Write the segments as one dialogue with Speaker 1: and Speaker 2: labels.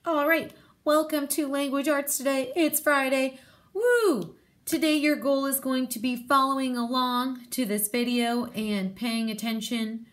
Speaker 1: All right, welcome to Language Arts today. It's Friday. Woo! Today your goal is going to be following along to this video and paying attention.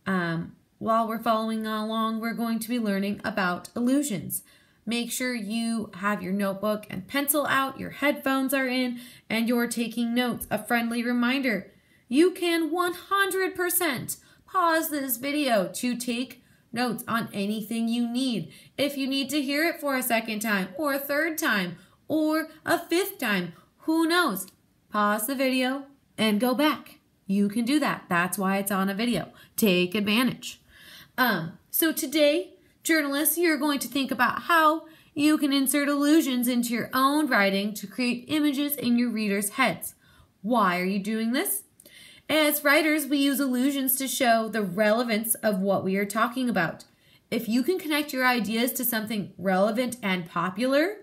Speaker 1: While we're following along, we're going to be learning about allusions. Make sure you have your notebook and pencil out, your headphones are in, and you're taking notes. A friendly reminder, you can 100% pause this video to take notes on anything you need. If you need to hear it for a second time or a third time or a fifth time, who knows? Pause the video and go back. You can do that. That's why it's on a video. Take advantage. So today, journalists, you're going to think about how you can insert allusions into your own writing to create images in your readers' heads. Why are you doing this? As writers, we use allusions to show the relevance of what we are talking about. If you can connect your ideas to something relevant and popular,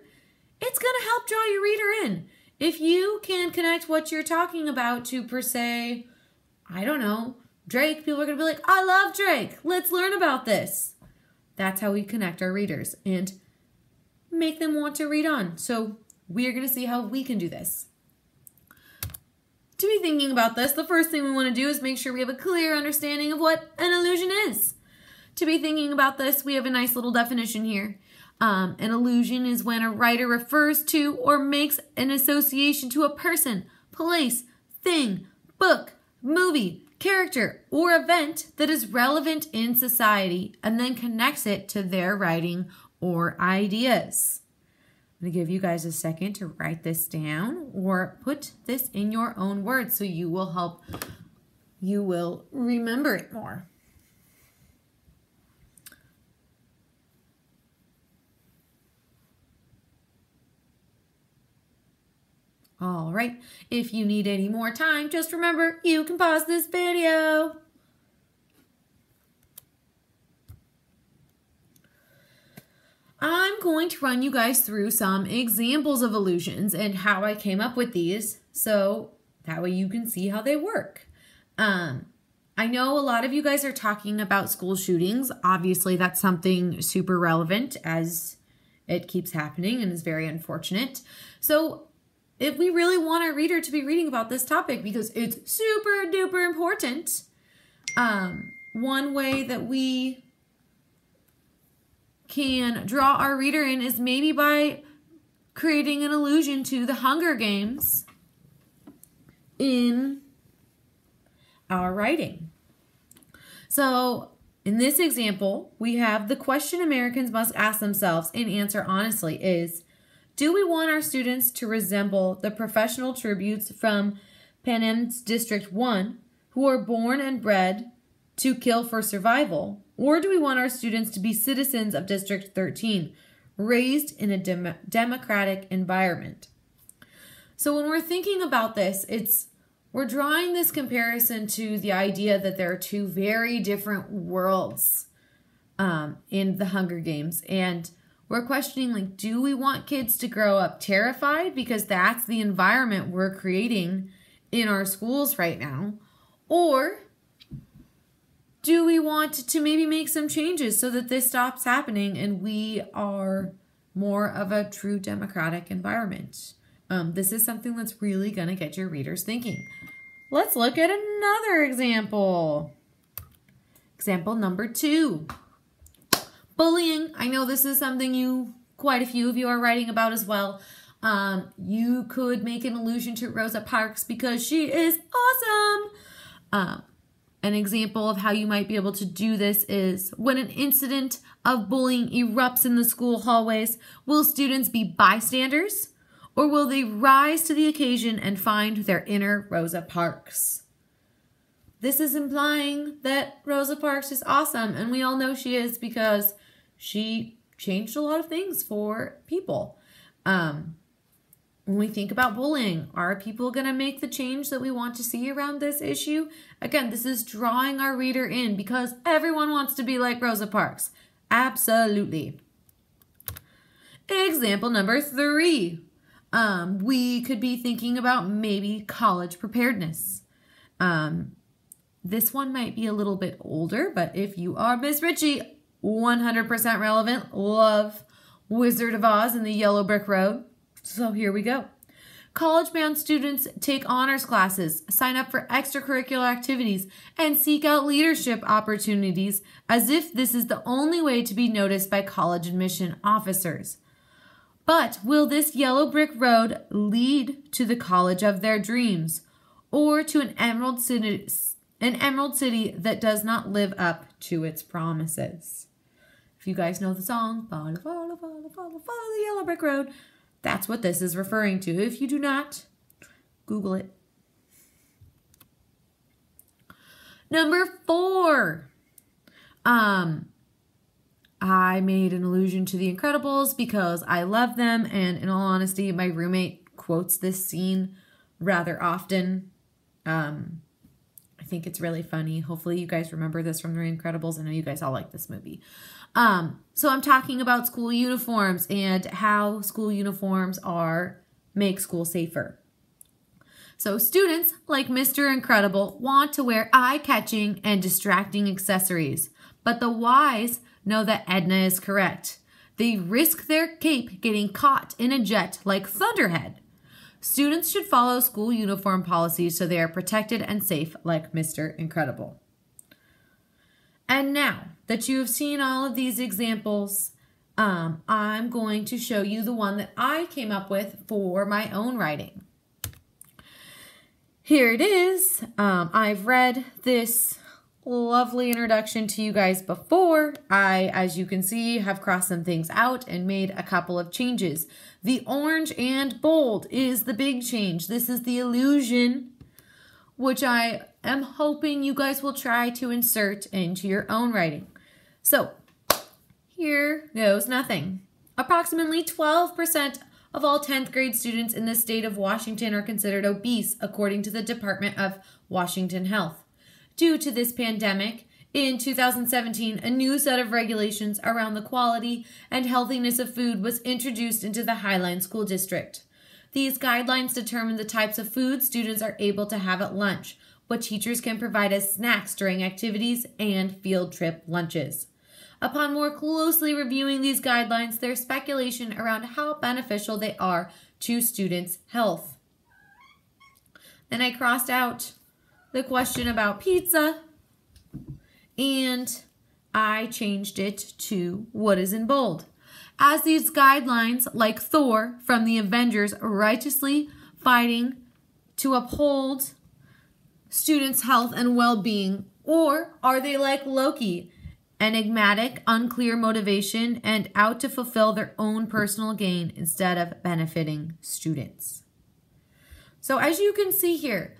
Speaker 1: it's going to help draw your reader in. If you can connect what you're talking about to, per se, I don't know, Drake, people are going to be like, I love Drake. Let's learn about this. That's how we connect our readers and make them want to read on. So we are going to see how we can do this. To be thinking about this, the first thing we want to do is make sure we have a clear understanding of what an allusion is. To be thinking about this, we have a nice little definition here. An allusion is when a writer refers to or makes an association to a person, place, thing, book, movie, character, or event that is relevant in society and then connects it to their writing or ideas. I'm going to give you guys a second to write this down or put this in your own words so you will remember it more. All right, if you need any more time, just remember you can pause this video. I'm going to run you guys through some examples of allusions and how I came up with these so that way you can see how they work. I know a lot of you guys are talking about school shootings. Obviously, that's something super relevant as it keeps happening and is very unfortunate. So if we really want our reader to be reading about this topic because it's super duper important, one way that we can draw our reader in is maybe by creating an allusion to the Hunger Games in our writing. So in this example, we have the question Americans must ask themselves and answer honestly is, do we want our students to resemble the professional tributes from Panem's District 1 who are born and bred to kill for survival? Or do we want our students to be citizens of District 13, raised in a democratic environment? So when we're thinking about this, we're drawing this comparison to the idea that there are two very different worlds in the Hunger Games. And we're questioning, like, do we want kids to grow up terrified because that's the environment we're creating in our schools right now? Or do we want to maybe make some changes so that this stops happening and we are more of a true democratic environment? This is something that's really going to get your readers thinking. Let's look at another example. Example number 2. Bullying. I know this is something quite a few of you are writing about as well. You could make an allusion to Rosa Parks because she is awesome. An example of how you might be able to do this is when an incident of bullying erupts in the school hallways, will students be bystanders or will they rise to the occasion and find their inner Rosa Parks? This is implying that Rosa Parks is awesome, and we all know she is because she changed a lot of things for people. When we think about bullying, are people going to make the change that we want to see around this issue? Again, this is drawing our reader in because everyone wants to be like Rosa Parks. Absolutely. Example number 3. We could be thinking about maybe college preparedness. This one might be a little bit older, but if you are Miss Ritchie, 100% relevant. Love Wizard of Oz and the Yellow Brick Road. So here we go. College-bound students take honors classes, sign up for extracurricular activities, and seek out leadership opportunities as if this is the only way to be noticed by college admission officers. But will this yellow brick road lead to the college of their dreams, or to an emerald city that does not live up to its promises? If you guys know the song, follow, follow, follow, follow, follow the yellow brick road, that's what this is referring to. If you do not, Google it. Number 4. I made an allusion to The Incredibles because I love them, and in all honesty, my roommate quotes this scene rather often. I think it's really funny. Hopefully you guys remember this from The Incredibles. I know you guys all like this movie. So I'm talking about school uniforms and how school uniforms make school safer. So students, like Mr. Incredible, want to wear eye-catching and distracting accessories, but the wise know that Edna is correct. They risk their cape getting caught in a jet like Thunderhead. Students should follow school uniform policies so they are protected and safe like Mr. Incredible. And now that you have seen all of these examples, I'm going to show you the one that I came up with for my own writing. Here it is. I've read this lovely introduction to you guys before. As you can see, have crossed some things out and made a couple of changes. The orange and bold is the big change. This is the illusion, which I am hoping you guys will try to insert into your own writing. So here goes nothing. Approximately 12% of all 10th grade students in the state of Washington are considered obese, according to the Department of Washington Health. Due to this pandemic, in 2017, a new set of regulations around the quality and healthiness of food was introduced into the Highline School District. These guidelines determine the types of food students are able to have at lunch, what teachers can provide as snacks during activities and field trip lunches. Upon more closely reviewing these guidelines, there's speculation around how beneficial they are to students' health. Then I crossed out the question about pizza, and I changed it to what is in bold. As these guidelines, like Thor from the Avengers, righteously fighting to uphold students' health and well-being, or are they like Loki, enigmatic, unclear motivation, and out to fulfill their own personal gain instead of benefiting students? So as you can see here,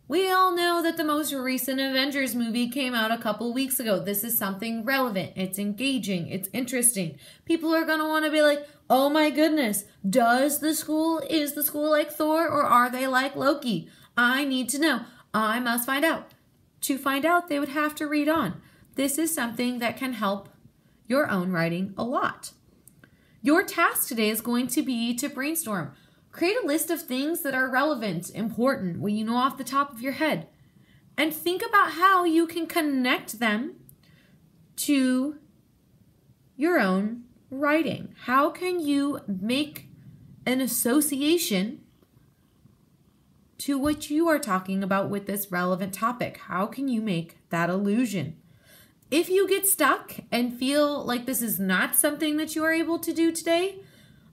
Speaker 1: we all know that the most recent Avengers movie came out a couple weeks ago. This is something relevant. It's engaging. It's interesting. People are going to want to be like, oh my goodness, is the school like Thor, or are they like Loki? I need to know. I must find out. To find out, they would have to read on. This is something that can help your own writing a lot. Your task today is going to be to brainstorm. Create a list of things that are relevant, important, what you know off the top of your head, and think about how you can connect them to your own writing. How can you make an association to what you are talking about with this relevant topic? How can you make that allusion? If you get stuck and feel like this is not something that you are able to do today,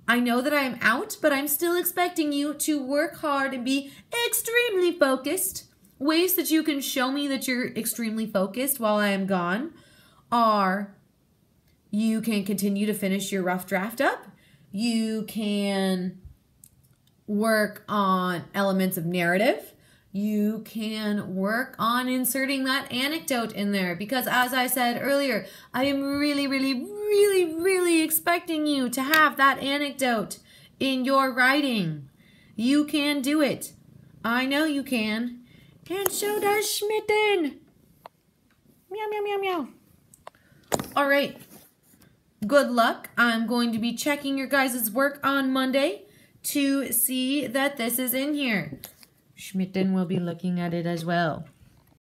Speaker 1: I know that I am out, but I'm still expecting you to work hard and be extremely focused. Ways that you can show me that you're extremely focused while I am gone are you can continue to finish your rough draft up. You can work on elements of narrative. You can work on inserting that anecdote in there because, as I said earlier, I am really expecting you to have that anecdote in your writing. You can do it. I know you can. And so does Schmitten. Meow, meow, meow, meow. All right. Good luck. I'm going to be checking your guys' work on Monday to see that this is in here. Schmitten will be looking at it as well.